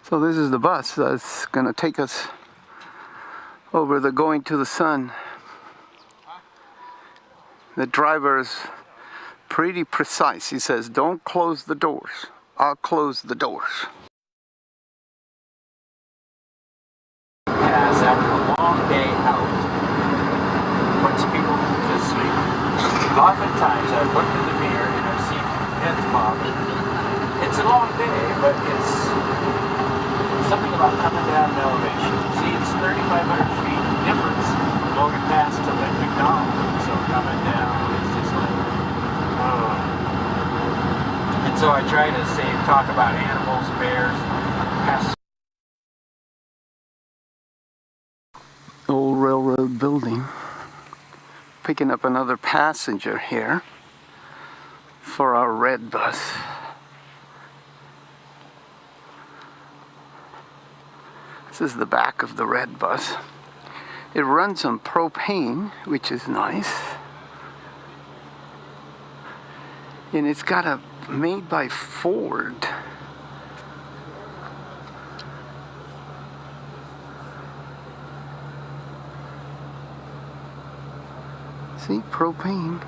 So this is the bus that's gonna take us over the going to the sun. The driver is pretty precise. He says, don't close the doors. I'll close the doors. Pass after a long day out puts people to sleep. Oftentimes I've looked in the mirror and I've seen heads bob. It's a long day, but it's something about coming down an elevation. See, it's 3,500 feet difference going past to Lake McDonald. So coming down, it's just like, oh. And so I try to talk about animals, bears, pests. Old railroad building. Picking up another passenger here for our red bus. This is the back of the red bus. It runs on propane, which is nice. And it's got a made by Ford. See, propane.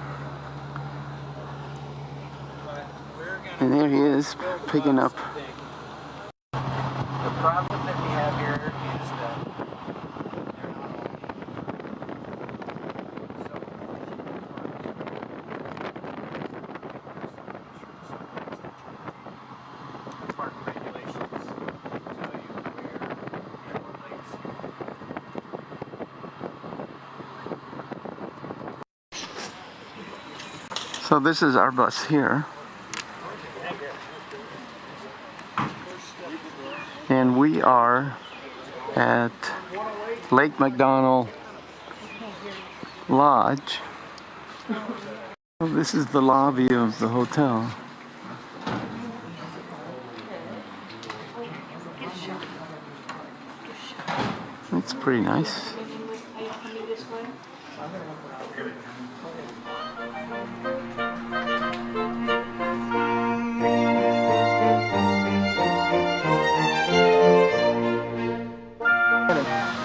And there he is, picking up. The problem that we have here is that they're not only park regulations tell you where So this is our bus here. And we are at Lake McDonald Lodge. So this is the lobby of the hotel. It's pretty nice.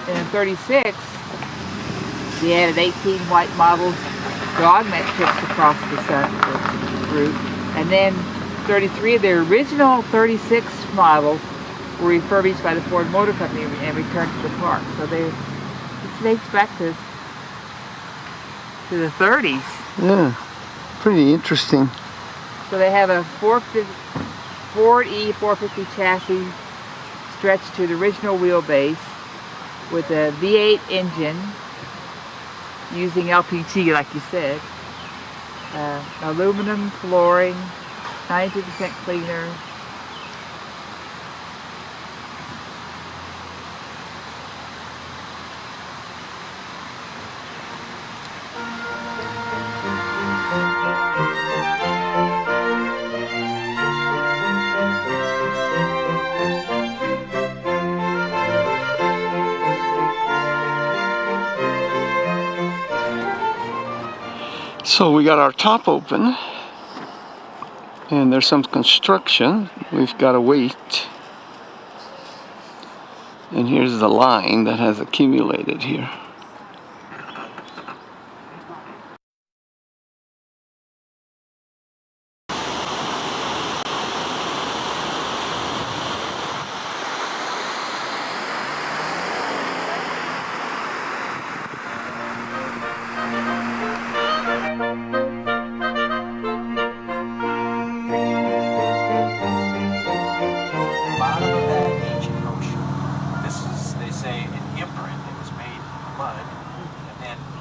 And in 36, we added 18 white models to augment trips across the sun route. And then 33 of the original 36 models were refurbished by the Ford Motor Company and returned to the park. So this dates back to the 30s. Yeah, pretty interesting. So they have a Ford E450 chassis stretched to the original wheelbase with a V8 engine using LPG, like you said. Aluminum flooring, 92% cleaner. So we got our top open, and there's some construction. We've got to wait. And here's the line that has accumulated here.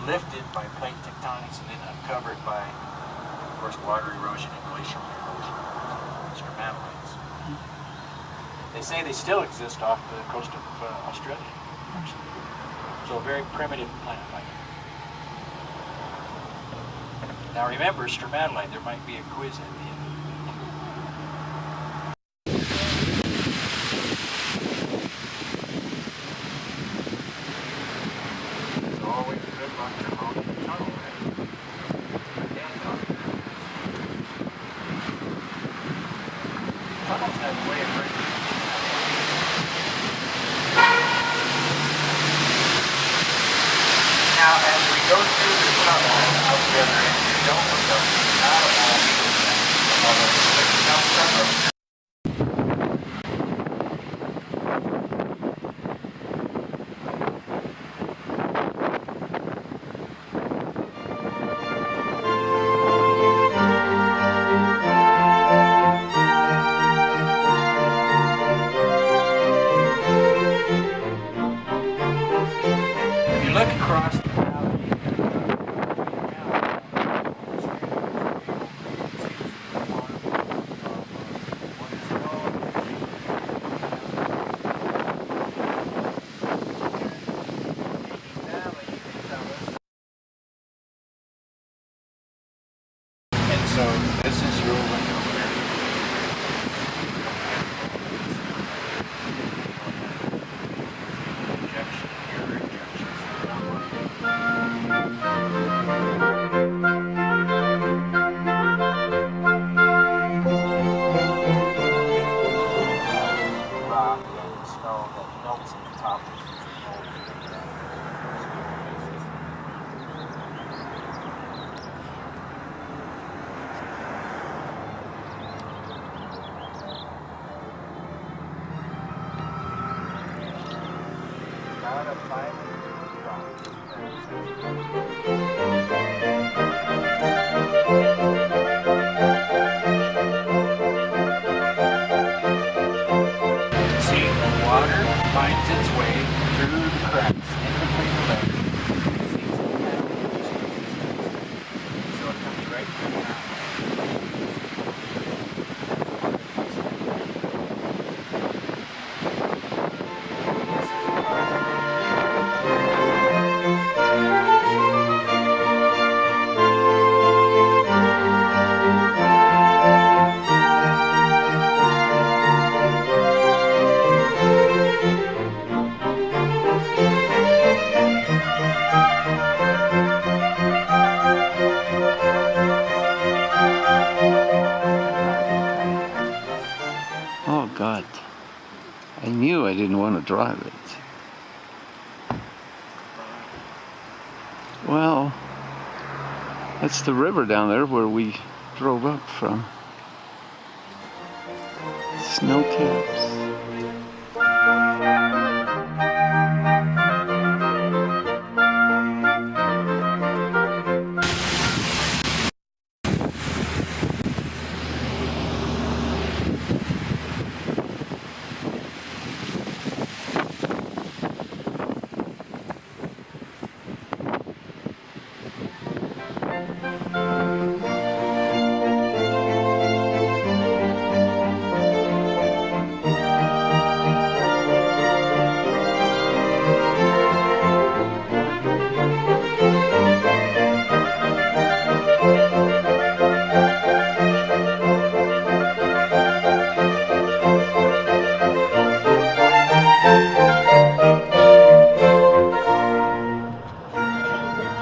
Lifted by plate tectonics and then uncovered by, of course, water erosion and glacier erosion, stromatolites. They say they still exist off the coast of Australia, actually. So a very primitive plant like that. Now remember, stromatolite, there might be a quiz at the end. the other end. Don't look up. Not a ball. If you look across the valley, and so this is your window here. Injection here, injections rock and snow that melts at the top of the not a violent rock. See, water finds its way through the cracks in between the layers. So it comes right through the ground. This is Oh God. I knew I didn't want to drive it. Well, that's the river down there where we drove up from. Snow caps.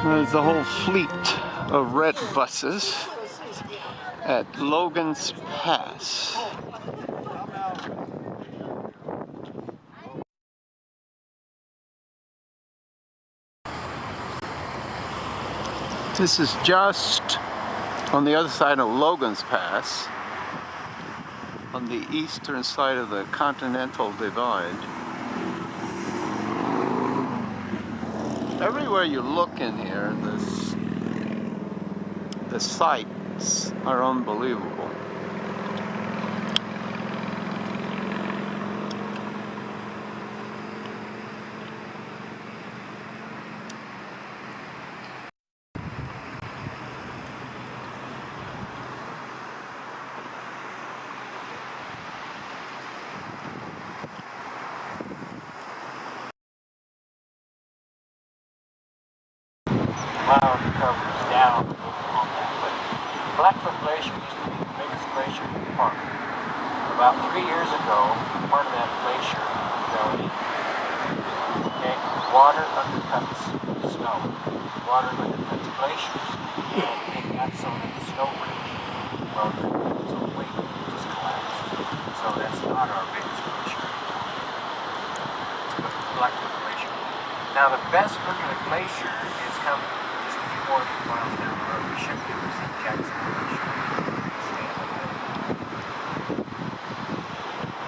There's a whole fleet of red buses at Logan's Pass. This is just on the other side of Logan's Pass, on the eastern side of the Continental Divide. Everywhere you look in here, the sights are unbelievable. cloud covers down on that. But Blackfoot Glacier used to be the biggest glacier in the park. About 3 years ago, part of that glacier fell in. Okay, water undercuts snow. Water undercuts glaciers, and it got so that the snow bridge, well, so the weight just collapsed. So that's not our biggest glacier. But Blackfoot Glacier. Now the best looking glacier is coming just few more miles down the road, we should be able to see Jackson Glacier.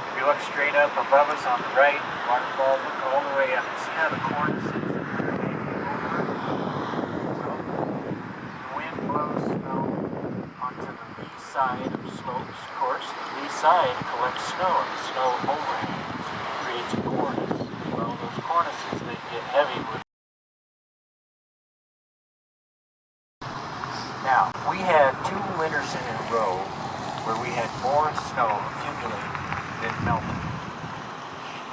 If you look straight up above us on the right, waterfall, look all the way up. See how the cornice is? The wind blows snow onto the lee side of slopes, of course. The lee side collects snow, and the snow overhangs, creates a cornice. Well, those cornices, they get heavy with. Now, we had 2 winters in a row where we had more snow accumulate than melted.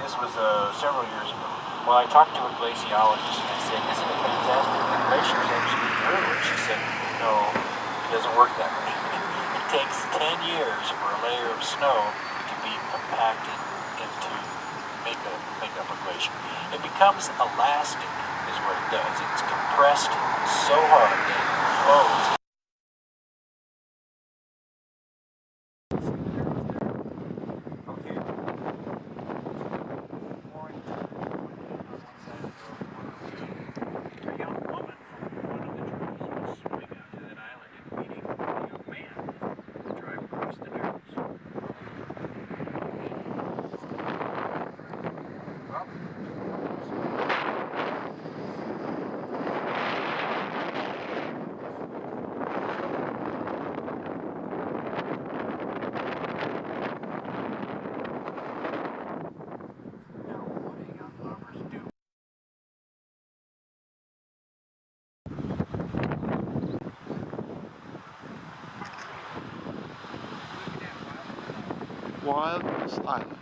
This was several years ago. Well, I talked to a glaciologist and I said, isn't it fantastic? The glaciers actually grew. And she said, no, it doesn't work that way. It takes 10 years for a layer of snow to be compacted into make up a glacier. It becomes elastic is what it does. It's compressed so hard that it flows. Wilderness Island.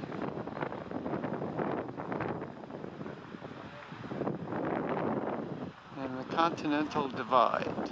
And the Continental Divide.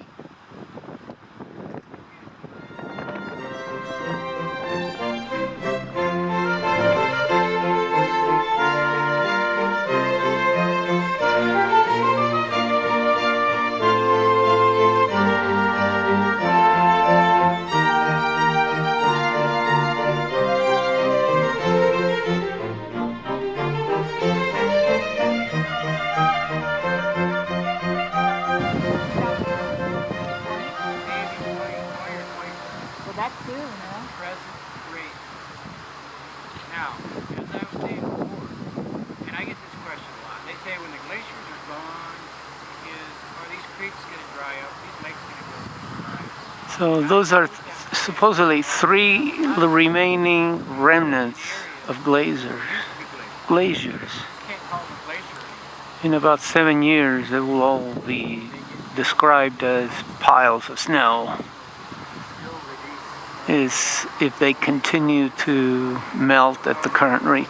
That's cool, man. Present great. Now, as I was saying before, and I get this question a lot, they say when the glaciers are gone, are these creeks going to dry up? These lakes going to go dry? So those are supposedly 3 remaining remnants of glaciers. Can't call them glaciers. In about 7 years, it will all be described as piles of snow. Is if they continue to melt at the current rate.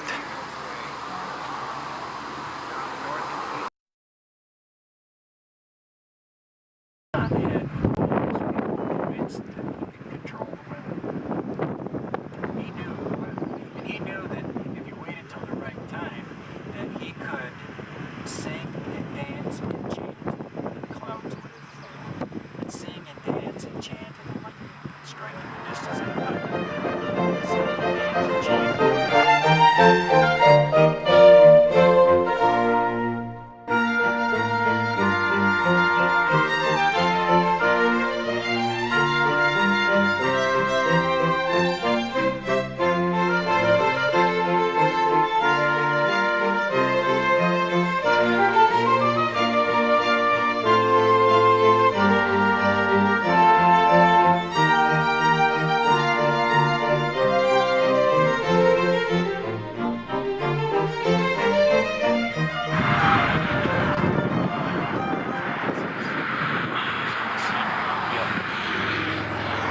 He knew that if you waited till the right time, that he could sing and dance and chant. The clouds would sing and dance and chant and strike in the distance. Sing and dance and chant.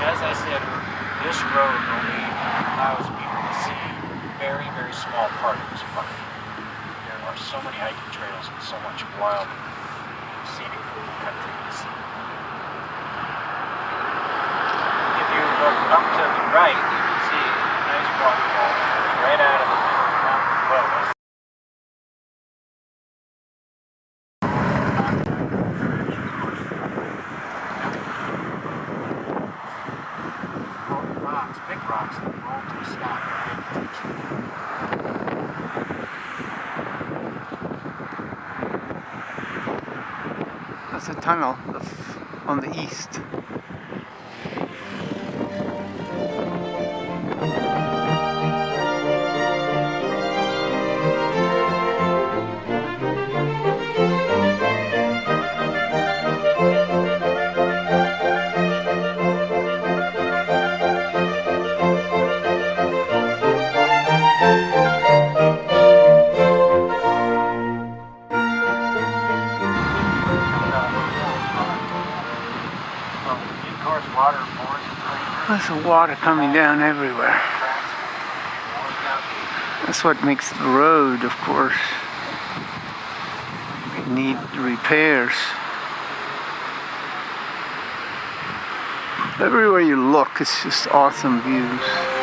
As I said, this road only allows people to see a very, very small part of this park. There are so many hiking trails and so much wild scenic country to see. If you look up to the right, you can see a nice waterfall right out of the middle of the mountain below us. Big rocks that roll to a stop. That's There's a tunnel on the east. There's water coming down everywhere. That's what makes the road, of course, need repairs. Everywhere you look, it's just awesome views.